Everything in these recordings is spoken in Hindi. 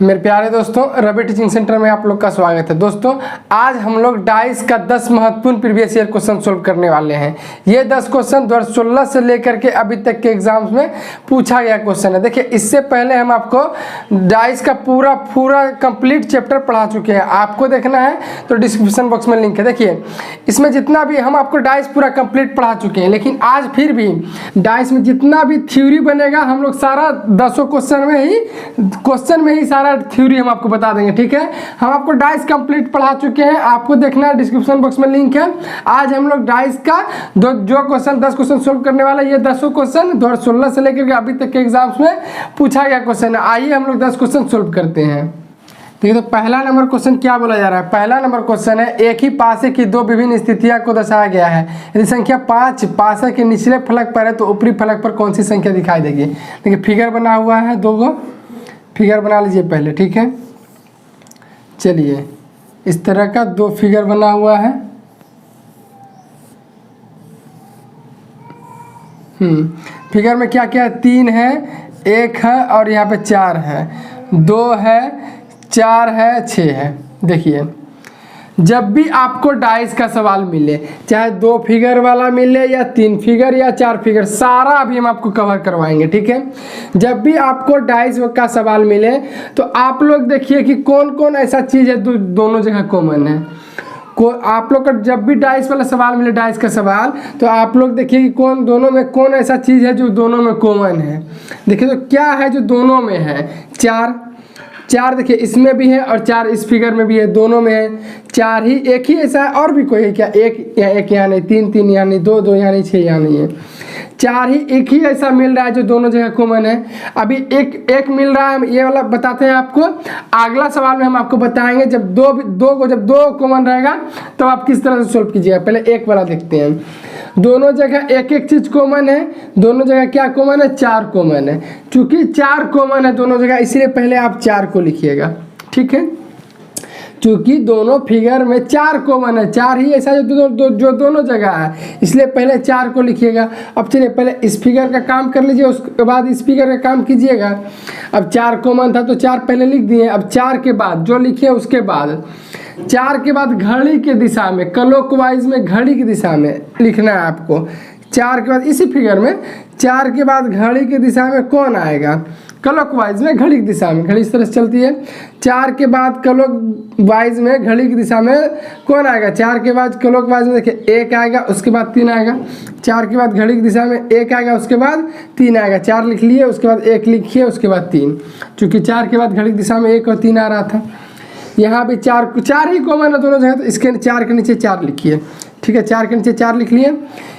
मेरे प्यारे दोस्तों, रवि टीचिंग सेंटर में आप लोग का स्वागत है। दोस्तों, आज हम लोग डाइस का 10 महत्वपूर्ण प्रीवियस ईयर क्वेश्चन सोल्व करने वाले हैं। ये 10 क्वेश्चन 2016 से लेकर के अभी तक के एग्जाम्स में पूछा गया क्वेश्चन है। देखिए, इससे पहले हम आपको डाइस का पूरा कंप्लीट चैप्टर पढ़ा चुके हैं। आपको देखना है तो डिस्क्रिप्शन बॉक्स में लिंक है। देखिए, इसमें जितना भी हम आपको डाइस पूरा कंप्लीट पढ़ा चुके हैं, लेकिन आज फिर भी डाइस में जितना भी थ्योरी बनेगा हम लोग सारा 10 क्वेश्चन में ही सारा थ्योरी हम आपको बता देंगे। ठीक है, हम आपको डाइस कंप्लीट पढ़ा चुके हैं। आपको देखना है, डिस्क्रिप्शन बॉक्स में लिंक है। आज हम लोग डाइस का जो क्वेश्चन 10 क्वेश्चन सोल्व करने वाला है। ये 10 क्वेश्चन 2016 से लेकर के अभी तक के एग्जाम्स में पूछा गया क्वेश्चन है। आइए हम लोग 10 क्वेश्चन सोल्व करते हैं। ठीक है, तो पहला नंबर क्वेश्चन क्या बोला जा रहा है? पहला नंबर क्वेश्चन है, एक ही पासे की दो विभिन्न स्थितियां को दर्शाया गया है। यदि संख्या 5 पासे के निचले फलक पर है तो ऊपरी फलक पर कौन सी संख्या दिखाई देगी? देखिए, फिगर बना हुआ है, दो गो फिगर बना लीजिए पहले। ठीक है, चलिए, इस तरह का 2 फिगर बना हुआ है। फिगर में क्या क्या है? 3 है, 1 है और यहाँ पे 4 है, 2 है, 4 है, 6 है। देखिए, जब भी आपको डाइस का सवाल मिले, चाहे 2 फिगर वाला मिले या 3 फिगर या 4 फिगर, सारा अभी हम आपको कवर करवाएंगे। ठीक है, जब भी आपको डाइस का सवाल मिले तो आप लोग देखिए कि कौन कौन ऐसा चीज़ है दोनों जगह कॉमन है। आप लोग का जब भी डाइस वाला सवाल मिले, डाइस का सवाल, तो आप लोग देखिए कि दोनों में कौन ऐसा चीज़ है जो दोनों में कॉमन है। देखिए, तो क्या है जो दोनों में है? 4 देखिए, इसमें भी है और 4 इस फिगर में भी है, दोनों में है। 4 ही, एक ही ऐसा है और भी कोई है क्या? 1 यहाँ नहीं, 3 यहाँ नहीं, 2 यहाँ नहीं, 6 यहाँ नहीं है। 4 ही, एक ही ऐसा मिल रहा है जो दोनों जगह कॉमन है। अभी एक मिल रहा है, ये वाला बताते हैं आपको। अगला सवाल में हम आपको बताएंगे जब दो कॉमन रहेगा तो आप किस तरह से सोल्व कीजिएगा। पहले एक वाला देखते हैं। दोनों जगह एक चीज कॉमन है। दोनों जगह क्या कॉमन है? 4 कॉमन है। चूंकि 4 कॉमन है दोनों जगह, इसलिए पहले आप 4 को लिखिएगा। ठीक है, चूंकि दोनों फिगर में 4 कॉमन है, 4 ही ऐसा जो दोनों जगह है, इसलिए पहले 4 को लिखिएगा। अब चलिए, पहले इस फिगर का काम कर लीजिए, उसके बाद इस फिगर का काम कीजिएगा। अब 4 कॉमन था तो 4 पहले लिख दिए। अब 4 के बाद जो लिखे उसके बाद 4 के बाद घड़ी के दिशा में, क्लॉकवाइज में घड़ी की दिशा में लिखना है आपको। 4 के बाद इसी फिगर में 4 के बाद घड़ी की दिशा में कौन आएगा? क्लॉकवाइज में घड़ी की दिशा में, घड़ी इस तरह से चलती है। 4 के बाद क्लॉकवाइज में घड़ी की दिशा में कौन आएगा? 4 के बाद क्लॉकवाइज में देखिए 1 आएगा, उसके बाद 3 आएगा। 4 के बाद घड़ी की दिशा में 1 आएगा, उसके बाद 3 आएगा। 4 लिख लिए, उसके बाद 1 लिखिए, उसके बाद 3। चूँकि 4 के बाद घड़ी की दिशा में 1 और 3 आ रहा था। यहाँ भी 4 ही कॉमन है दोनों जगह, तो इसके 4 के नीचे 4 लिखिए। ठीक है, 4 के नीचे 4 लिख लिए।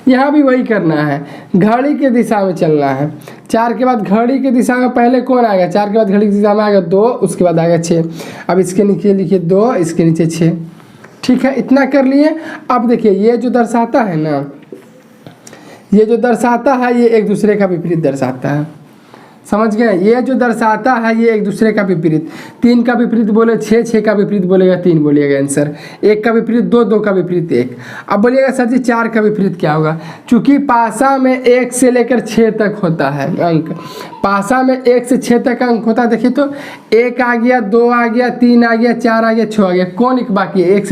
यहाँ भी वही करना है, घड़ी के दिशा में चलना है। 4 के बाद घड़ी के दिशा में पहले कौन आएगा? 4 के बाद घड़ी की दिशा में आएगा 2, उसके बाद आएगा 6। अब इसके नीचे लिखिए 2, इसके नीचे 6। ठीक है, इतना कर लिए। अब देखिए, ये जो दर्शाता है ना, ये जो दर्शाता है ये एक दूसरे का विपरीत दर्शाता है। समझ गए? ये जो दर्शाता है ये एक दूसरे का विपरीत। 3 का विपरीत बोले 6, 6 का विपरीत बोलेगा 3, बोलिएगा आंसर। 1 का विपरीत 2, 2 का विपरीत 1। अब बोलिएगा सर जी 4 का विपरीत क्या होगा? चूंकि पासा में 1 से लेकर 6 तक होता है अंक। पासा में 1 से 6 तक अंक होता है। देखिए, तो 1 आ गया, 2 आ गया, 3 आ गया, 4 आ गया, 6 आ गया। कौन एक बाकी है? 1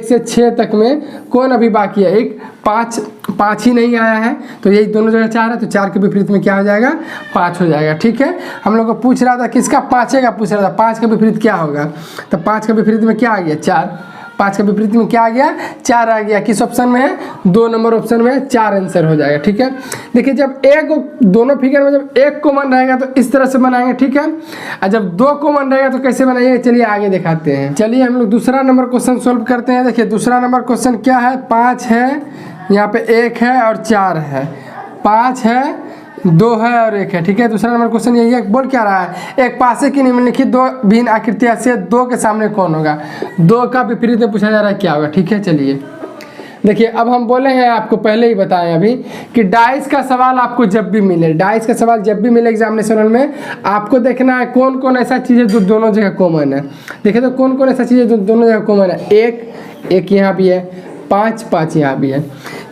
से 6 तक में कौन अभी बाकी है? 5 ही नहीं आया है, तो यही दोनों जगह 4 है, तो 4 के विपरीत में क्या हो जाएगा? 5 हो जाएगा। ठीक है, हम लोग को पूछ रहा था किसका? 5 का पूछ रहा था। 5 का विपरीत क्या होगा? तो 5 का विपरीत में क्या आ गया? 4। 5 का विपरीत में क्या आ गया? 4 आ गया। किस ऑप्शन में है? 2 नंबर ऑप्शन में 4 आंसर हो जाएगा। ठीक है, देखिए, जब दोनों फिगर में जब 1 कॉमन रहेगा तो इस तरह से बनाएंगे। ठीक है, और जब 2 कॉमन रहेगा तो कैसे बनाएंगे? चलिए आगे दिखाते हैं। चलिए हम लोग दूसरा नंबर क्वेश्चन सोल्व करते हैं। देखिए, दूसरा नंबर क्वेश्चन क्या है? 5 है, यहाँ पे 1 है और 4 है। 5 है, 2 है और 1 है। ठीक है, दूसरा नंबर क्वेश्चन यही है। बोल क्या रहा है? एक पासे की निम्नलिखित 2 भिन्न आकृतियां से 2 के सामने कौन होगा? 2 का विपरीत में पूछा जा रहा है, क्या होगा? ठीक है, चलिए देखिए, अब हम बोले हैं आपको पहले ही बताएं अभी कि डाइस का सवाल आपको जब भी मिले, डाइस का सवाल जब भी मिले एग्जामिनेशन में, आपको देखना है कौन कौन ऐसा चीज़ है जो दोनों जगह कॉमन है। देखिए, तो कौन कौन ऐसा चीज़ है जो दोनों जगह कॉमन है? एक यहाँ भी है, 5 5 यहाँ भी है।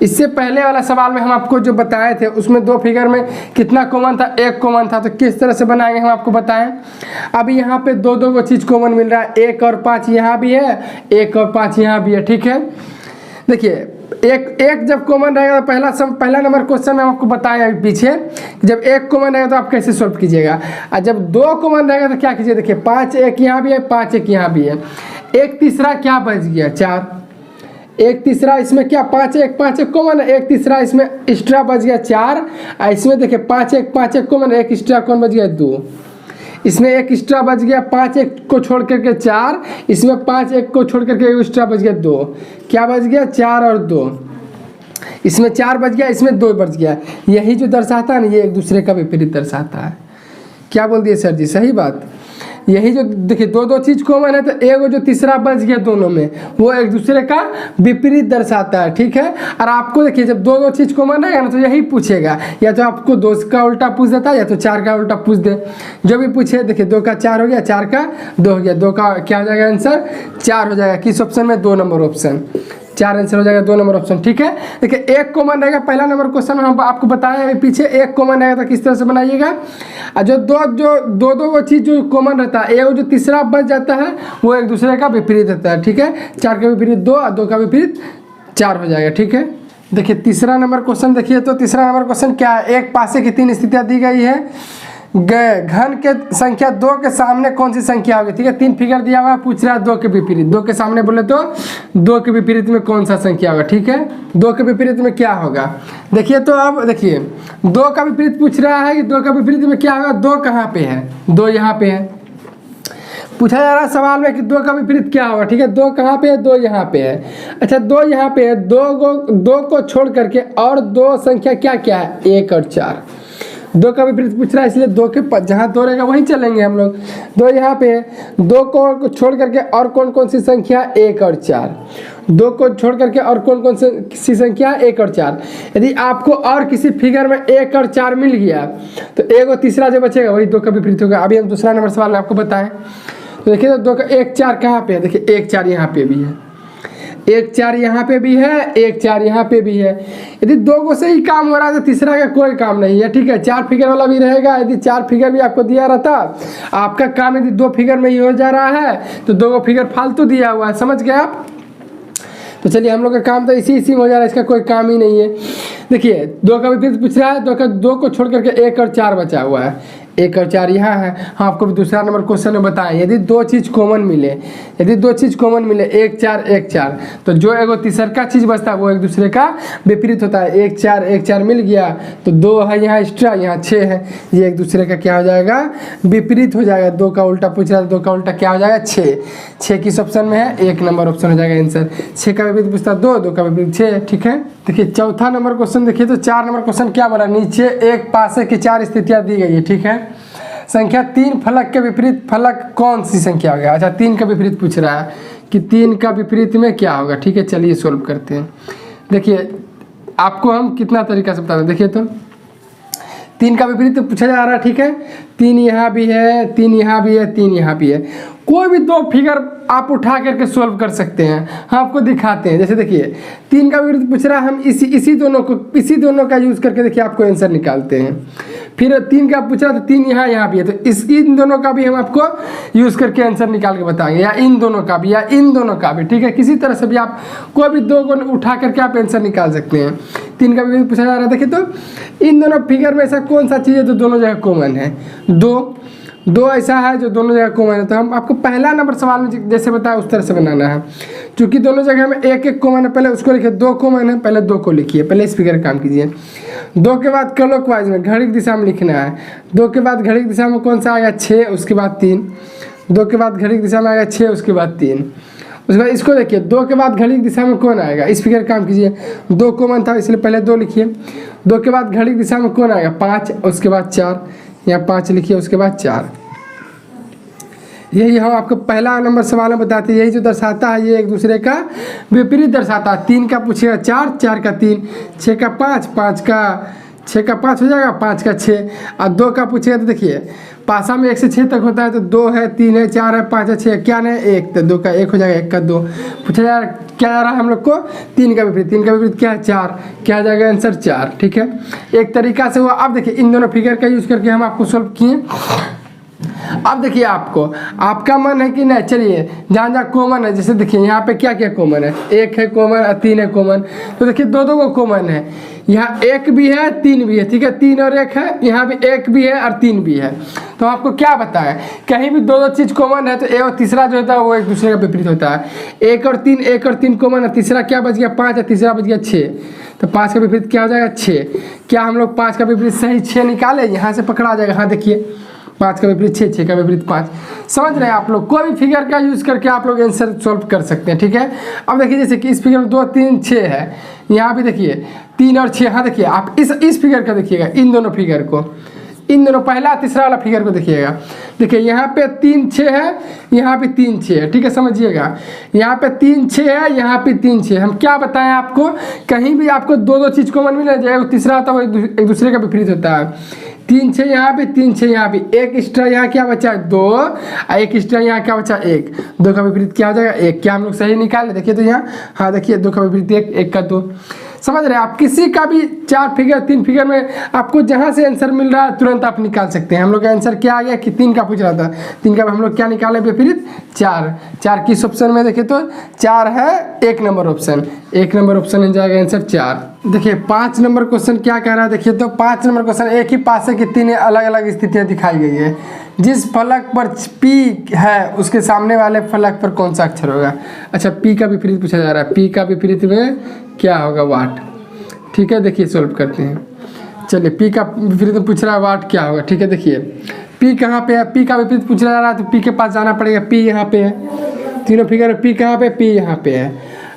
इससे पहले वाला सवाल में हम आपको जो बताए थे उसमें 2 फिगर में कितना कॉमन था, 1 कॉमन था, तो किस तरह से बनाएंगे हम आपको बताएं। अभी यहाँ पे 2 को चीज़ कॉमन मिल रहा है, 1 और 5 यहाँ भी है, 1 और 5 यहाँ भी है, ठीक है। देखिए एक जब कॉमन रहेगा तो पहला नंबर क्वेश्चन में हम आपको बताएं अभी पीछे, जब 1 कॉमन रहेगा तो आप कैसे सॉल्व कीजिएगा, और जब 2 कॉमन रहेगा तो क्या कीजिए। देखिए 5 1 यहाँ भी है, 5 1 यहाँ भी है, एक तीसरा क्या बच गया 4, एक तीसरा इसमें क्या 5 1 कॉमन है, एक तीसरा इसमें एक्स्ट्रा बच गया 4, और इसमें देखिए 5 1 कॉमन है, एक एक्स्ट्रा कौन बच गया 2, इसमें एक एक्स्ट्रा बच गया 5 1 को छोड़ करके 4, इसमें 5 1 को छोड़ करके एक एक्स्ट्रा बच गया 2, क्या बच गया 4 और 2, इसमें 4 बच गया, इसमें 2 बच गया। यही जो दर्शाता है ना, ये एक दूसरे का विपरीत दर्शाता है। क्या बोल दिए सर जी, सही बात। यही जो देखिए 2 चीज़ कॉमन है, तो एक जो तीसरा बच गया दोनों में, वो एक दूसरे का विपरीत दर्शाता है, ठीक है। और आपको देखिए जब 2 चीज़ कॉमन रहेगा ना तो यही पूछेगा, या तो आपको 2 का उल्टा पूछ देता है या तो 4 का उल्टा पूछ दे, जो भी पूछे। देखिए 2 का 4 हो गया, 4 का 2 हो गया, 2 का क्या हो जाएगा आंसर 4 हो जाएगा। किस ऑप्शन में, 2 नंबर ऑप्शन, 4 आंसर हो जाएगा 2 नंबर ऑप्शन, ठीक है। देखिए 1 कॉमन रहेगा, पहला नंबर क्वेश्चन में हम आपको बताएं अभी पीछे 1 कॉमन रहेगा तो किस तरह से बनाइएगा। और जो दो चीज़ जो कॉमन रहता है, एक जो तीसरा बच जाता है वो एक दूसरे का विपरीत रहता है, ठीक है। 4 का विपरीत 2 और 2 का विपरीत 4 हो जाएगा, ठीक है। देखिए तीसरा नंबर क्वेश्चन देखिए, तो तीसरा नंबर क्वेश्चन क्या है, एक पासे की 3 स्थितियाँ दी गई है, घन के संख्या 2 के सामने कौन सी संख्या होगी, ठीक है। 3 फिगर दिया हुआ है, पूछ रहा है 2 के विपरीत, 2 के सामने बोले तो 2 के विपरीत में कौन सा संख्या होगा, ठीक है। 2 के विपरीत में क्या होगा, देखिए तो अब देखिए 2 का विपरीत पूछ रहा है कि 2 का विपरीत में क्या होगा। 2 कहाँ पे है, 2 यहाँ पे है, पूछा जा रहा है सवाल में कि 2 का विपरीत क्या होगा, ठीक है। 2 कहाँ पे है, 2 यहाँ पे है। अच्छा 2 यहाँ पे है, 2 को छोड़ करके और 2 संख्या क्या क्या है, 1 और 4। 2 का विपरीत पूछ रहा है, इसलिए 2 के जहाँ 2 रहेगा वहीं चलेंगे हम लोग। 2 यहाँ पे है, 2 को छोड़ करके और कौन कौन सी संख्या, 1 और 4। 2 को छोड़ करके और कौन कौन सी संख्या, 1 और 4। यदि आपको और किसी फिगर में 1 और 4 मिल गया तो एक और तीसरा जो बचेगा वही 2 का विपरीत होगा। अभी हम दूसरा नंबर सवाल में आपको बताएं, तो देखिए तो 2 का 1 4 कहाँ पे है, देखिए 1 4 यहाँ पे भी है, 1 4 यहाँ पे भी है, 1 4 यहाँ पे भी है। यदि 2 को से ही काम हो रहा है तो तीसरा का कोई काम नहीं है, ठीक है। 4 फिगर वाला भी रहेगा, यदि 4 फिगर भी आपको दिया रहता, आपका काम यदि 2 फिगर में ही हो जा रहा है तो 2 फिगर फालतू दिया हुआ है, समझ गए आप। तो चलिए हम लोग का काम तो इसी में हो जा रहा है, इसका कोई काम ही नहीं है। देखिए 2 का विपरीत पूछ रहा है, 2 को छोड़ करके 1 और 4 बचा हुआ है, 1 और 4 यहाँ है। हाँ आपको भी दूसरा नंबर क्वेश्चन में बताएं, यदि 2 चीज़ कॉमन मिले, यदि 2 चीज़ कॉमन मिले 1 4 1 4, तो जो एगो तीसर का चीज़ बचता है वो एक दूसरे का विपरीत होता है। 1 4 मिल गया तो 2 है यहाँ एक्स्ट्रा, यहाँ 6 है, ये एक दूसरे का क्या हो जाएगा, विपरीत हो जाएगा। 2 का उल्टा पूछ रहा है, 2 का उल्टा क्या हो जाएगा 6। 6 किस ऑप्शन में है, 1 नंबर ऑप्शन हो जाएगा आंसर। 6 का विपरीत पूछता है 2, 2 का विपरीत 6, ठीक है। देखिए चौथा नंबर क्वेश्चन देखिए, तो 4 नंबर क्वेश्चन क्या बोला, नीचे एक पासे की 4 स्थितियाँ दी गई है, ठीक है। संख्या 3 फलक के विपरीत फलक कौन सी संख्या होगा। अच्छा 3 का विपरीत पूछ रहा है कि 3 का विपरीत में क्या होगा, ठीक है। चलिए सोल्व करते हैं। देखिए आपको हम कितना तरीका से बताते हैं, देखिए तो 3 का विपरीत पूछा जा रहा है, ठीक है। 3 यहाँ भी है, 3 यहाँ भी है, 3 यहाँ भी है। कोई भी 2 फिगर आप उठा करके सोल्व कर सकते हैं, हम आपको दिखाते हैं। जैसे देखिए 3 का विपरीत पूछ रहा है, हम इसी दोनों का यूज़ करके देखिए आपको आंसर निकालते हैं। फिर 3 का पूछ रहा था, 3 यहाँ भी है, तो इन दोनों का भी हम आपको यूज़ करके आंसर निकाल के बताएंगे, या इन दोनों का भी या इन दोनों का भी, ठीक है। किसी तरह से भी आप कोई भी 2 को उठा करके आप आंसर निकाल सकते हैं। 3 का विपरीत पूछा जा रहा है, देखिए तो इन दोनों फिगर में ऐसा कौन सा चीज़ है जो दोनों जगह कॉमन है। 2 ऐसा है जो दोनों जगह कॉमन है, तो हम आपको पहला नंबर सवाल में जैसे बताया उस तरह से बनाना है। क्योंकि दोनों जगह में 1 कॉमन है, पहले उसको लिखिए। 2 कॉमन है, पहले 2 को लिखिए, पहले इस फिगर का काम कीजिए। 2 के बाद क्लॉकवाइज में घड़ी की दिशा में लिखना है। 2 के बाद घड़ी की दिशा में कौन सा आएगा, 6, उसके बाद 3। 2 के बाद घड़ी की दिशा में आएगा 6, उसके बाद 3। उसके बाद इसको देखिए, 2 के बाद घड़ी की दिशा में कौन आएगा, इस फिगर का काम कीजिए। 2 कॉमन था इसलिए पहले 2 लिखिए। 2 के बाद घड़ी की दिशा में कौन आएगा, 5, उसके बाद 4, यहाँ 5 लिखिए, उसके बाद 4। यही हम आपको पहला नंबर सवाल में बताते हैं, यही जो दर्शाता है ये एक दूसरे का विपरीत दर्शाता है। 3 का पूछेगा 4, 4 का 3, 6 का 5, 6 का 5 हो जाएगा, 5 का 6। और 2 का पूछेगा तो देखिए पासा में 1 से 6 तक होता है, तो 2 है, 3 है, 4 है, 5 है, 6 है, क्या नहीं 1, तो 2 का 1 हो जाएगा, 1 का 2। पूछा जा रहा क्या जा रहा है हम लोग को 3 का विपरीत, 3 का विपरीत क्या है 4, क्या आ जाएगा आंसर 4। ठीक है, एक तरीका से हुआ। अब देखिए इन दोनों फिगर का यूज़ करके हम आपको सॉल्व किए। अब देखिए आपका मन है कि नहीं, चलिए जहाँ जहाँ कॉमन है, जैसे देखिए यहाँ पे क्या क्या कॉमन है, 1 है कॉमन और 3 है कॉमन, तो देखिए दो को कॉमन है, यहाँ 1 भी है 3 भी है। ठीक है, 3 और 1 है, यहाँ भी 1 भी है और 3 भी है। तो आपको क्या बताएं, कहीं भी दो चीज़ कॉमन है तो ए और तीसरा जो होता है वो एक दूसरे का विपरीत होता है। 1 और 3 कॉमन है, तीसरा क्या बच गया 5 है, तीसरा बच गया 6, तो 5 का विपरीत क्या हो जाएगा 6। क्या हम लोग 5 का विपरीत सही 6 निकाले, यहाँ से पकड़ा आ जाएगा। हाँ देखिए 5 का विपरीत 6, 6 का विपरीत 5। समझ रहे हैं आप लोग, कोई भी फिगर का यूज़ करके आप लोग आंसर सॉल्व कर सकते हैं। ठीक है, अब देखिए जैसे कि इस फिगर में 2, 3, 6 है, यहाँ भी देखिए 3 और 6। हाँ देखिए आप इस फिगर का देखिएगा, इन दोनों फिगर को, इन दोनों पहला तीसरा वाला फिगर को देखिएगा। देखिए यहाँ पे 3, 6 है, यहाँ पे 3, 6 है। ठीक है, समझिएगा, यहाँ पे 3, 6 है, यहाँ पे 3, 6। हम क्या बताएं आपको, कहीं भी आपको दो चीज़ कॉमन मिल जाएगा, तीसरा होता है वो एक दूसरे का विपरीत होता है। 3, 6 यहाँ पे, 3, 6 यहाँ पे, 1 एक्स्ट्रा यहाँ क्या बचा 2, 1 एक्स्ट्रा यहाँ क्या बचा 1, 2 का विपरीत क्या हो जाएगा 1। क्या हम लोग सही निकाले, देखिए तो यहाँ, हाँ देखिए 2 का विपरीत 1, 1 का 2। समझ रहे हैं आप, किसी का भी 4 फिगर 3 फिगर में आपको जहाँ से आंसर मिल रहा है तुरंत आप निकाल सकते हैं। हम लोग का आंसर क्या आ गया कि 3 का पूछ रहा था, 3 का हम लोग क्या निकाले विपरीत 4 किस ऑप्शन में, देखिए तो 4 है 1 नंबर ऑप्शन, 1 नंबर ऑप्शन में जाएगा आंसर 4। देखिए 5 नंबर क्वेश्चन क्या कह रहा है, देखिए तो 5 नंबर क्वेश्चन, एक ही पासे की 3 अलग अलग स्थितियाँ दिखाई गई है। जिस फलक पर P है उसके सामने वाले फलक पर कौन सा अक्षर होगा। अच्छा P का विपरीत पूछा जा रहा है, P का विपरीत में क्या होगा वाट। ठीक है, देखिए सॉल्व करते हैं। चलिए P का विपरीत पूछ रहा है वाट क्या होगा। ठीक है, देखिए P कहाँ पे है, P का विपरीत पूछ रहा है तो P के पास जाना पड़ेगा। P यहाँ पे है, तीनों फिगर में P कहाँ पे, P यहाँ पे है।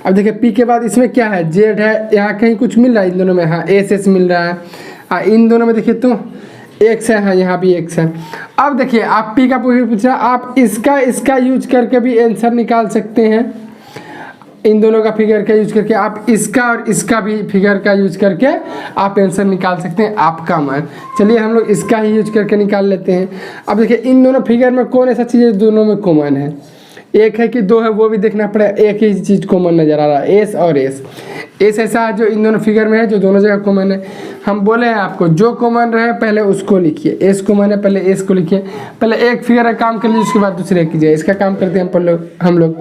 अब देखिए P के बाद इसमें क्या है Z है, यहाँ कहीं कुछ मिल रहा है इन दोनों में, हाँ S मिल रहा है। इन दोनों में देखिए तो X है, हाँ यहाँ भी X है। अब देखिए आप P का पूछ रहा है, आप इसका यूज करके भी आंसर निकाल सकते हैं। इन दोनों का फिगर का यूज करके आप इसका और इसका भी फिगर का यूज करके आप आंसर निकाल सकते हैं आपका मन। चलिए हम लोग इसका ही यूज करके निकाल लेते हैं। अब देखिए इन दोनों फिगर में कौन ऐसा चीज़ है दोनों में कॉमन है, 1 है कि 2 है वो भी देखना पड़ेगा। एक ही चीज़ कॉमन नज़र आ रहा है, S और S ऐसा है जो इन दोनों फिगर में है, जो दोनों जगह कॉमन है। हम बोले हैं आपको जो कॉमन रहे पहले उसको लिखिए, S कॉमन है पहले S को लिखिए, पहले एक फिगर का काम कर लीजिए उसके बाद दूसरे कीजिए। इसका काम करते हैं हम लोग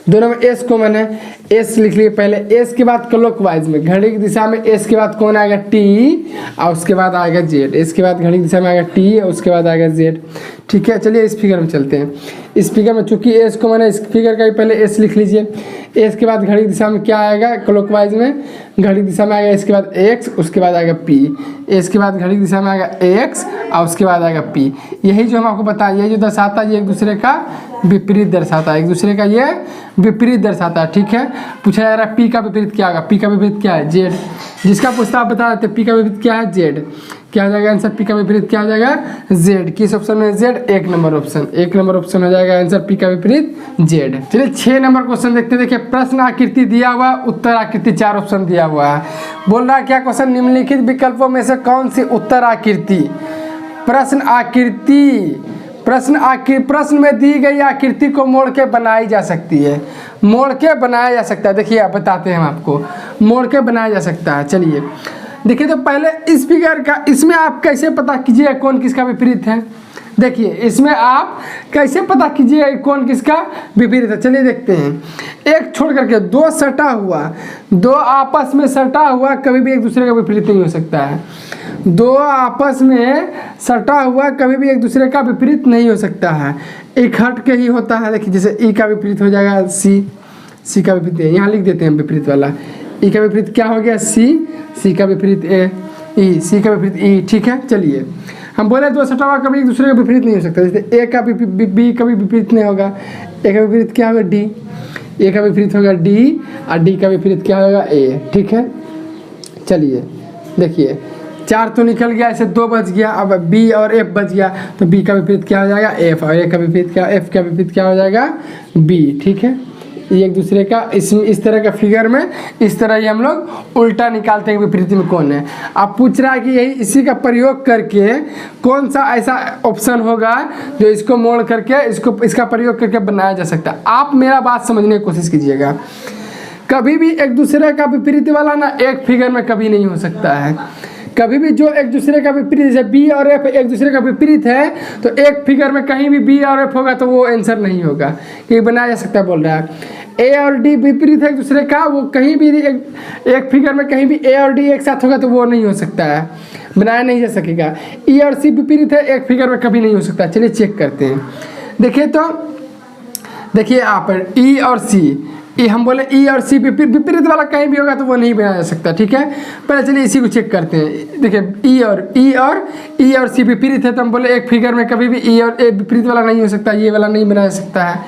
दोनों में S कॉमन है, S लिख लिए पहले। S के बाद क्लॉकवाइज में घड़ी की दिशा में S के बाद कौन आएगा T और उसके बाद आएगा Z। S के बाद घड़ी की दिशा में आएगा T और उसके बाद आएगा Z। ठीक है, चलिए इस फिगर में चलते हैं। इस फिगर में चूंकि S कॉमन है, इस फिगर का ही पहले S लिख लीजिए। S के बाद घड़ी की दिशा में क्या आएगा, क्लॉकवाइज में घड़ी की दिशा में आएगा S के बाद X, उसके बाद आएगा P। S के बाद घड़ी की दिशा में आएगा X और उसके बाद आएगा P। यही जो हम आपको बताएं, ये जो दर्शाता है ये एक दूसरे का विपरीत दर्शाता है, एक दूसरे का ये विपरीत दर्शाता है। ठीक है, पूछा जा रहा है P का विपरीत क्या होगा, P का विपरीत क्या है Z। जिसका पूछता आप बता देते P का विपरीत क्या है Z। क्या हो जाएगा आंसर, P का विपरीत क्या हो जाएगा Z। किस ऑप्शन में Z, 1 number option, 1 number option हो जाएगा आंसर P का विपरीत Z। चलिए 6 नंबर क्वेश्चन देखते हैं। देखिए प्रश्न आकृति दिया हुआ, उत्तर आकृति, 4 ऑप्शन दिया हुआ है। बोल रहा है क्या क्वेश्चन, निम्नलिखित विकल्पों में से कौन सी उत्तर आकृति प्रश्न में दी गई आकृति को मोड़ के बनाई जा सकती है। मोड़ के बनाया जा सकता है, देखिए आप बताते हैं हम आपको, मोड़ के बनाया जा सकता है। चलिए देखिए तो पहले इस फिगर का, इसमें आप कैसे पता कीजिए कौन किसका विपरीत है। देखिए इसमें आप कैसे पता कीजिए कौन किसका विपरीत है। चलिए देखते हैं, एक छोड़ करके 2 सटा हुआ, 2 आपस में सटा हुआ कभी भी एक दूसरे का विपरीत नहीं हो सकता है। 2 आपस में सटा हुआ कभी भी एक दूसरे का विपरीत नहीं हो सकता है, एक हट के ही होता है। देखिए जैसे E का विपरीत हो जाएगा C का विपरीत यहाँ लिख देते हैं विपरीत वाला। E का विपरीत क्या हो गया C का विपरीत E, C का विपरीत E। ठीक है, चलिए हम बोले 2 सटा हुआ कभी एक दूसरे का विपरीत नहीं हो सकता। जैसे A का B कभी विपरीत नहीं होगा, A का विपरीत क्या होगा D, A का विपरीत होगा D और D का विपरीत क्या होगा A। ठीक है, चलिए देखिए 4 तो निकल गया, ऐसे 2 बच गया। अब B और F बच गया, तो B का विपरीत क्या हो जाएगा F और A का विपरीत क्या, F का विपरीत क्या हो जाएगा B। ठीक है, ये एक दूसरे का इस तरह का फिगर में इस तरह ही हम लोग उल्टा निकालते हैं विपरीत में कौन है। अब पूछ रहा है कि यही इसी का प्रयोग करके कौन सा ऐसा ऑप्शन होगा जो इसको मोड़ करके इसका प्रयोग करके बनाया जा सकता है। आप मेरा बात समझने की कोशिश कीजिएगा। कभी भी एक दूसरे का विपरीत वाला ना एक फिगर में कभी नहीं हो सकता है। कभी भी जो एक दूसरे का विपरीत, जैसे बी और एफ एक दूसरे का विपरीत है तो एक फिगर में कहीं भी बी और एफ होगा तो वो आंसर नहीं होगा, ये बनाया जा सकता है बोल रहा है। ए और डी विपरीत है एक दूसरे का, वो कहीं भी एक फिगर में कहीं भी ए और डी एक साथ होगा तो वो नहीं हो सकता है, बनाया नहीं जा सकेगा। ई और सी विपरीत है एक फिगर में कभी नहीं हो सकता। चलिए चेक करते हैं। देखिए तो देखिए आप ई और सी, ये हम बोले ई और सी विपरीत वाला कहीं भी होगा तो वो नहीं बनाया जा सकता। ठीक है, पहले चलिए इसी को चेक करते हैं। देखिए ई और सी विपरीत है तो हम बोले एक फिगर में कभी भी ई और ए विपरीत वाला नहीं हो सकता, ये वाला नहीं बनाया जा सकता है।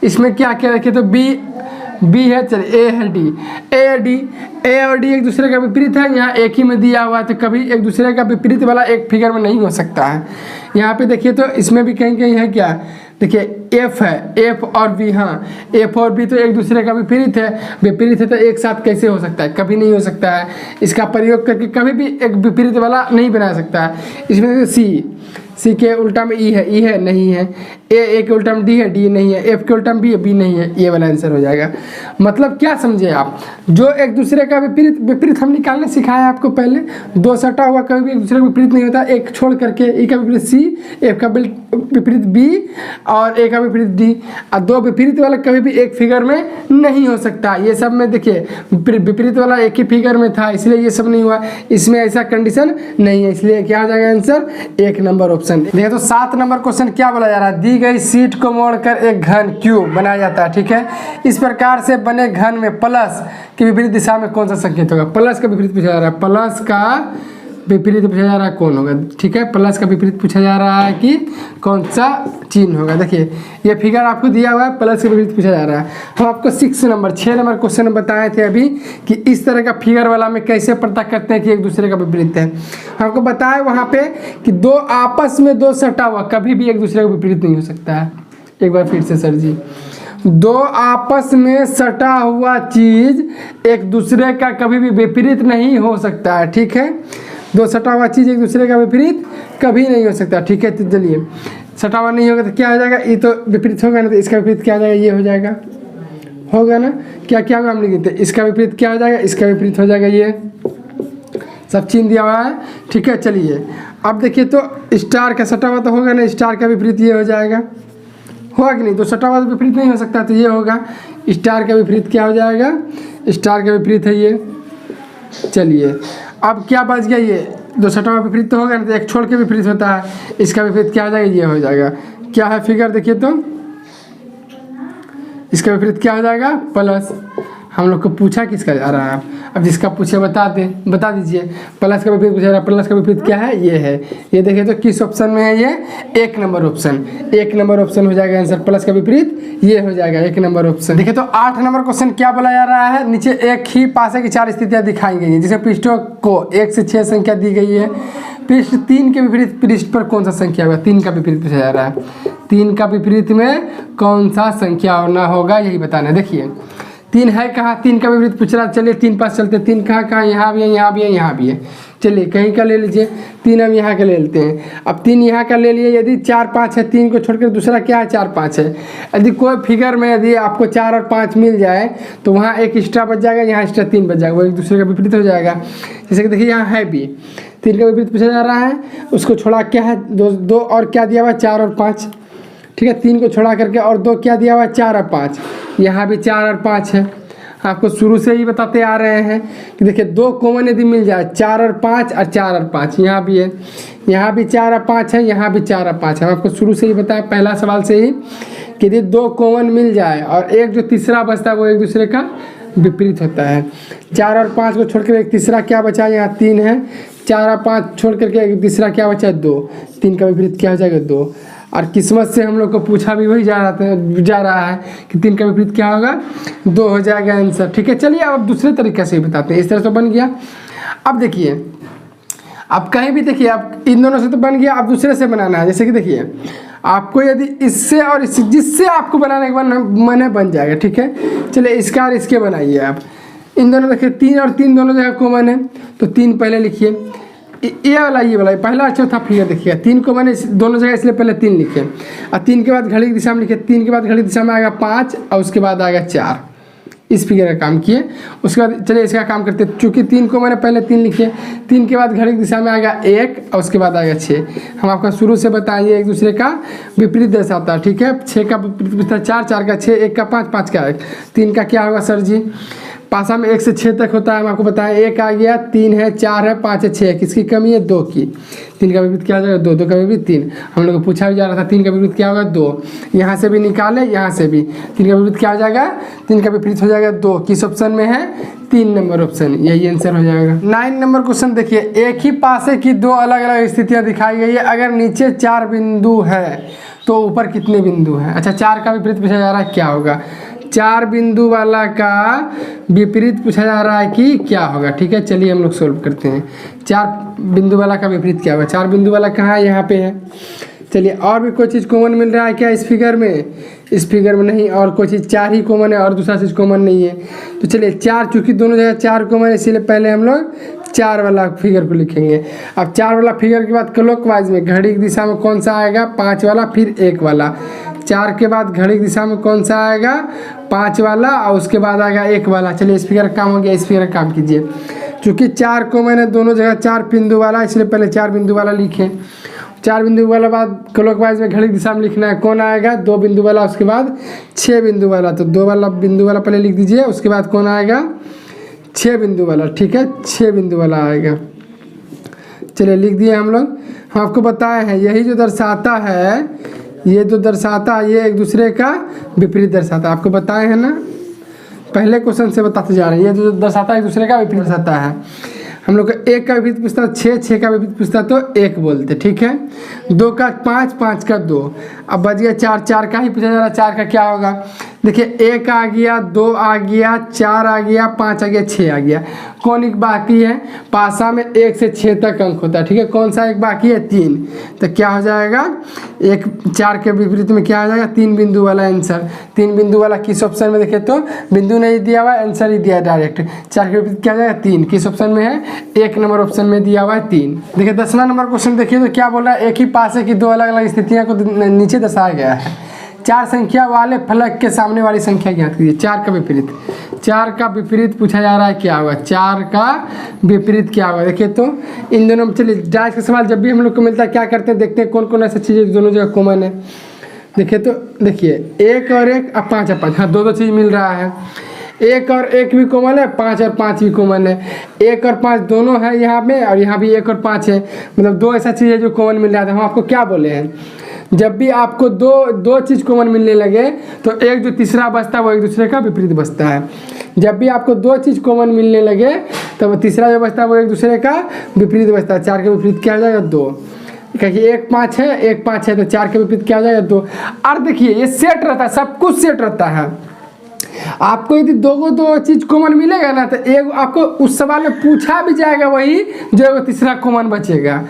इसमें क्या क्या रखे तो बी है, चलिए ए है, ए और डी एक दूसरे का विपरीत है, यहाँ एक ही में दिया हुआ है तो कभी एक दूसरे का विपरीत वाला एक फिगर में नहीं हो सकता है। यहाँ पे देखिए तो इसमें भी कहीं कहीं है क्या, देखिए एफ है, एफ और बी, हाँ एफ और बी तो एक दूसरे का विपरीत है तो एक साथ कैसे हो सकता है, कभी नहीं हो सकता है। इसका प्रयोग करके कभी भी एक विपरीत वाला नहीं बना सकता है। इसमें देखिए सी के उल्टा में ई है नहीं है, ए के उल्टा में डी है, डी नहीं है, एफ के उल्टा में बी नहीं है, ये वाला आंसर हो जाएगा। मतलब क्या समझे आप, जो एक दूसरे का विपरीत हम निकालने सिखाया आपको पहले। दो सटा हुआ कभी भी एक दूसरे का विपरीत नहीं होता, एक छोड़ करके ई का विपरीत सी, एफ का विपरीत बी और ए का विपरीत डी, और दो विपरीत वाला कभी भी एक फिगर में नहीं हो सकता। ये सब में देखिए विपरीत वाला एक ही फिगर में था इसलिए ये सब नहीं हुआ, इसमें ऐसा कंडीशन नहीं है, इसलिए क्या हो जाएगा आंसर, एक नंबर ऑप्शन। देखिए तो 7 नंबर क्वेश्चन क्या बोला जा रहा है, दी गई शीट को मोड़कर एक घन क्यूब बनाया जाता है। ठीक है, इस प्रकार से बने घन में प्लस की विपरीत दिशा में कौन सा संकेत होगा। प्लस का विपरीत पूछा जा रहा है, प्लस का विपरीत पूछा जा रहा है कौन होगा। ठीक है, प्लस का विपरीत पूछा जा रहा है कि कौन सा चिन्ह होगा। देखिए ये फिगर आपको दिया हुआ है, प्लस का विपरीत पूछा जा रहा है। हम आपको 6 नंबर क्वेश्चन बताए थे अभी कि इस तरह का फिगर वाला में कैसे पता करते हैं कि एक दूसरे का विपरीत है। हमको बताया वहाँ पे कि दो आपस में दो सटा हुआ कभी भी एक दूसरे का विपरीत नहीं हो सकता है। एक बार फिर से सर जी, दो आपस में सटा हुआ चीज एक दूसरे का कभी भी विपरीत नहीं हो सकता है। ठीक है, दो सटा हुआ चीज़ एक दूसरे का विपरीत कभी नहीं हो सकता। ठीक है, तो चलिए सटा हुआ नहीं होगा तो क्या हो जाएगा, ये तो विपरीत होगा ना, तो इसका विपरीत क्या हो जाएगा, ये हो जाएगा, होगा ना। क्या क्या होगा हम लिखते हैं, इसका विपरीत क्या हो जाएगा, इसका विपरीत हो जाएगा, ये सब चिन्ह दिया हुआ है। ठीक है, चलिए अब देखिए तो स्टार का सटा हुआ तो होगा ना, स्टार का विपरीत ये हो जाएगा, होगा कि नहीं, तो सटा हुआ तो विपरीत नहीं हो सकता तो ये होगा। स्टार का विपरीत क्या हो जाएगा, स्टार का विपरीत है ये। चलिए अब क्या बच गया, ये दो सटा हुआ विपरीत तो होगा ना, तो एक छोड़ के विपरीत होता है, इसका विपरीत क्या हो जाएगा, ये हो जाएगा। क्या है फिगर देखिए तो, इसका विपरीत क्या हो जाएगा, प्लस। हम लोग को पूछा किसका जा रहा है, अब जिसका पूछे बता दीजिए। प्लस का विपरीत पूछा रहा है, प्लस का विपरीत क्या है, ये है। ये देखिए तो किस ऑप्शन में है, ये 1 नंबर ऑप्शन, 1 नंबर ऑप्शन हो जाएगा आंसर। प्लस का विपरीत ये हो जाएगा 1 नंबर ऑप्शन। देखिए तो 8 नंबर क्वेश्चन क्या बोला जा रहा है, नीचे एक ही पासे की 4 स्थितियां दिखाई गई हैं, जिसमें पृष्ठों को 1 से 6 संख्या दी गई है। पृष्ठ 3 के विपरीत पृष्ठ पर कौन सा संख्या होगा, 3 का विपरीत पूछा जा रहा है। 3 का विपरीत में कौन सा संख्या होना होगा यही बताना है। देखिए 3 है कहाँ, 3 का विपरीत पूछ रहा है। चलिए 3 पास चलते हैं, 3 कहाँ, यहाँ भी है, यहाँ भी है, यहाँ भी है। चलिए कहीं का ले लीजिए, 3 हम यहाँ का ले लेते हैं। अब 3 यहाँ का ले लिए, यदि 4 5 है, 3 को छोड़कर दूसरा क्या है, 4 5 है। यदि कोई फिगर में यदि आपको 4 और 5 मिल जाए तो वहाँ एक एक्स्ट्रा बच जाएगा, यहाँ एक्स्ट्रा 3 बच जाएगा, वो एक दूसरे का विपरीत हो जाएगा। जैसे कि देखिए यहाँ है भी 3 का विपरीत पूछा जा रहा है, उसको छोड़ा क्या है, 2 और क्या दिया हुआ, 4 और 5। ठीक है, 3 को छोड़ा करके और 2 क्या दिया हुआ है, 4 और 5। यहाँ भी 4 और 5 है। आपको शुरू से ही बताते आ रहे हैं कि देखिए 2 कॉमन यदि मिल जाए, 4 और 5 और 4 और 5, यहाँ भी है, यहाँ भी 4 और 5 है, यहाँ भी 4 और 5 है। आपको शुरू से ही बताया पहला सवाल से ही कि यदि 2 कॉमन मिल जाए और एक जो तीसरा बचता है वो एक दूसरे का विपरीत होता है। 4 और 5 को छोड़कर एक तीसरा क्या बचा, यहाँ 3 है। 4 और 5 छोड़ करके एक तीसरा क्या बचा है, 2। 3 का विपरीत क्या हो जाएगा, 2। और किस्मत से हम लोग को पूछा भी वही जा रहा है कि 3 का विपरीत क्या होगा, 2 हो जाएगा आंसर। ठीक है, चलिए अब दूसरे तरीके से बताते हैं। इस तरह से बन गया। अब देखिए, अब कहीं भी देखिए, अब इन दोनों से तो बन गया, अब दूसरे से बनाना है। जैसे कि देखिए आपको यदि इससे और इससे जिससे आपको बनाने के बाद मन बन जाएगा, ठीक है। चलिए इसका और इसके बनाइए आप। इन दोनों देखिए 3 और 3 दोनों जगह कॉमन है, तो 3 पहले लिखिए। ये वाला पहला चौथा फिगर देखिएगा, 3 कॉमन है दोनों जगह, इसलिए पहले 3 लिखे और 3 के बाद घड़ी की दिशा में लिखे। 3 के बाद घड़ी की दिशा में आएगा 5 और उसके बाद आएगा 4। इस फिगर का काम किए। उसके बाद चलिए इसका काम करते हैं। चूँकि 3 को मैंने पहले 3 लिखे, 3 के बाद घड़ी की दिशा में आएगा 1 और उसके बाद आएगा 6। हम आपका शुरू से बताइए एक दूसरे का विपरीत दर्शाता है, ठीक है। 6 का विपरीत 4, 4 का 6, 1 का 5, 5 का 1। 3 का क्या होगा सर जी? पासा में 1 से 6 तक होता है, हम आपको बताएं। 1 आ गया, 3 है, 4 है, 5 है, 6 है। किसकी कमी है? 2 की। 3 का विपरीत क्या हो जाएगा? 2। 2 का विपरीत 3। हम लोग को पूछा भी जा रहा था 3 का विपरीत क्या होगा? 2। यहाँ से भी निकाले, यहाँ से भी। 3 का विपरीत क्या हो जाएगा? 3 का विपरीत हो जाएगा 2। किस ऑप्शन में है? 3 नंबर ऑप्शन, यही आंसर हो जाएगा। 9 नंबर क्वेश्चन देखिए, एक ही पासे की 2 अलग अलग स्थितियाँ दिखाई गई है। अगर नीचे 4 बिंदु है तो ऊपर कितने बिंदु हैं? अच्छा, 4 का विपरीत पूछा जा रहा है, क्या होगा? 4 बिंदु वाला का विपरीत पूछा जा रहा है कि क्या होगा, ठीक है। चलिए हम लोग सोल्व करते हैं। 4 बिंदु वाला का विपरीत क्या होगा? 4 बिंदु वाला कहाँ है? यहाँ पे है। चलिए, और भी कोई चीज़ कॉमन मिल रहा है क्या इस फिगर में? इस फिगर में नहीं, और कोई चीज़ 4 ही कॉमन है और दूसरा चीज़ कॉमन नहीं है। तो चलिए 4, चूँकि दोनों जगह 4 कॉमन है, इसीलिए पहले हम लोग 4 वाला फिगर को लिखेंगे। अब 4 वाला फिगर के बाद क्लॉकवाइज में घड़ी की दिशा में कौन सा आएगा? 5 वाला, फिर 1 वाला। 4 के बाद घड़ी की दिशा में कौन सा आएगा? 5 वाला और उसके बाद आएगा 1 वाला। चलिए इस फिगर का काम हो गया, इस फिगर का काम कीजिए। चूँकि 4 को मैंने दोनों जगह 4 बिंदु वाला, इसलिए पहले 4 बिंदु वाला लिखे। 4 बिंदु वाला बाद क्लॉकवाइज में घड़ी की दिशा में लिखना है। कौन आएगा? 2 बिंदु वाला, उसके बाद 6 बिंदु वाला। तो 2 वाला बिंदु वाला पहले लिख दीजिए, उसके बाद कौन आएगा? 6 बिंदु वाला, ठीक है। 6 बिंदु वाला आएगा। चलिए लिख दिए हम लोग। हम आपको बताए हैं यही जो दर्शाता है, ये जो दर्शाता है, ये एक दूसरे का विपरीत दर्शाता है। आपको बताए हैं ना, पहले क्वेश्चन से बताते जा रहे हैं। ये जो दर्शाता है एक दूसरे का विपरीत दर्शाता है। हम लोग का 1 का विपरीत पूछता 6, 6 का विपरीत पूछता तो 1 बोलते, ठीक है। 2 का 5, 5 का 2। अब बच गया 4, 4 का ही पूछा जा रहा है। 4 का क्या होगा? देखिए 1 आ गया, 2 आ गया, 4 आ गया, 5 आ गया, 6 आ गया। कौन एक बाकी है? पासा में 1 से 6 तक अंक होता है, ठीक है। कौन सा एक बाकी है? 3। तो क्या हो जाएगा? 4 के विपरीत में क्या आ जाएगा? 3 बिंदु वाला आंसर। 3 बिंदु वाला किस ऑप्शन में? देखे तो बिंदु नहीं दिया हुआ, आंसर ही दिया डायरेक्ट। 4 के विपरीत क्या आ जाएगा? 3। किस ऑप्शन में है? 1 नंबर ऑप्शन में दिया हुआ है 3। देखिए 10वां नंबर क्वेश्चन देखिए तो क्या बोल रहा है? एक ही पासे की 2 अलग अलग स्थितियाँ को नीचे दर्शाया गया है। 4 संख्या वाले फलक के सामने वाली संख्या ज्ञात कीजिए। 4 का विपरीत, 4 का विपरीत पूछा जा रहा है, क्या होगा? 4 का विपरीत क्या होगा? देखिए तो इन दोनों में, चलिए डाइस का सवाल जब भी हम लोग को मिलता है क्या करते हैं, देखते हैं कौन कौन ऐसी चीज़ें दोनों जगह कॉमन है। देखिए तो देखिए 1 और 1, अब 5 और 5, हाँ 2 चीज़ मिल रहा है। 1 और 1 भी कॉमन है, 5 और 5 भी कॉमन है। 1 और 5 दोनों है यहाँ में, और यहाँ भी 1 और 5 है। मतलब 2 ऐसा चीज़ है जो कॉमन मिल रहा था। हम आपको क्या बोले हैं? जब भी आपको दो चीज़ कॉमन मिलने लगे तो एक जो तीसरा बचता है वो एक दूसरे का विपरीत बचता है। जब भी आपको 2 चीज़ कॉमन मिलने लगे तो तीसरा जो बचता है वो एक दूसरे का विपरीत बचता है। 4 के विपरीत क्या हो जाएगा? 2। क्योंकि 1 5 है, 1 5 है, तो 4 के विपरीत क्या हो जाएगा? 2। और देखिए ये सेट रहता है, सब कुछ सेट रहता है। आपको यदि 2 चीज़ कॉमन मिलेगा ना, तो एक आपको उस सवाल में पूछा भी जाएगा वही जो तीसरा कॉमन बचेगा।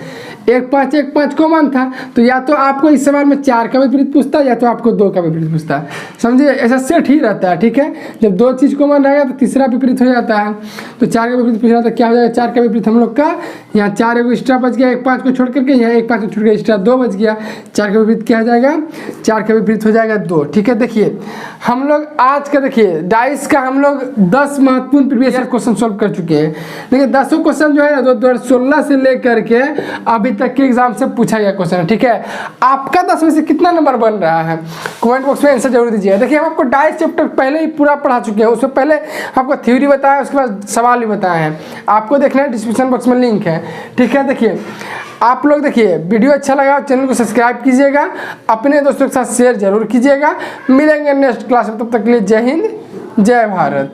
1 5 1 5 कॉमन था, तो या तो आपको इस सवाल में 4 का विपरीत पूछता है या तो आपको 2 का विपरीत पूछता है। समझिए ऐसा सेट ही रहता है, ठीक है। जब 2 चीज़ कॉमन रहेगा तो तीसरा विपरीत हो जाता है। तो 4 का विपरीत पूछ रहा था, क्या हो जाएगा? 4 का विपरीत हम लोग का यहाँ 4 एक एक्स्ट्रा बच गया, 1 5 को छोड़ करके, यहाँ 1 5 को छोड़ कर एक्स्ट्रा 2 बच गया। 4 का विपरीत क्या हो जाएगा? 4 का विपरीत हो जाएगा 2, ठीक है। देखिए हम लोग आज का देखिए डाइस का हम लोग 10 महत्वपूर्ण प्रीवियस क्वेश्चन सॉल्व कर चुके हैं। देखिए 10 क्वेश्चन जो है 2016 से लेकर के अभी तक के एग्जाम से पूछा गया क्वेश्चन है, ठीक है। आपका 10 में से कितना नंबर बन रहा है? कमेंट बॉक्स में आंसर जरूर दीजिए। देखिए हम आपको डाइस चैप्टर पहले ही पूरा पढ़ा चुके हैं। उससे पहले आपको थ्योरी बताया, उसके बाद सवाल भी बताए हैं। आपको देखना है, डिस्क्रिप्शन बॉक्स में लिंक है, ठीक है। देखिए आप लोग देखिए वीडियो अच्छा लगा चैनल को सब्सक्राइब कीजिएगा, अपने दोस्तों के साथ शेयर जरूर कीजिएगा। मिलेंगे नेक्स्ट क्लास में, तब तक के लिए जय हिंद जय भारत।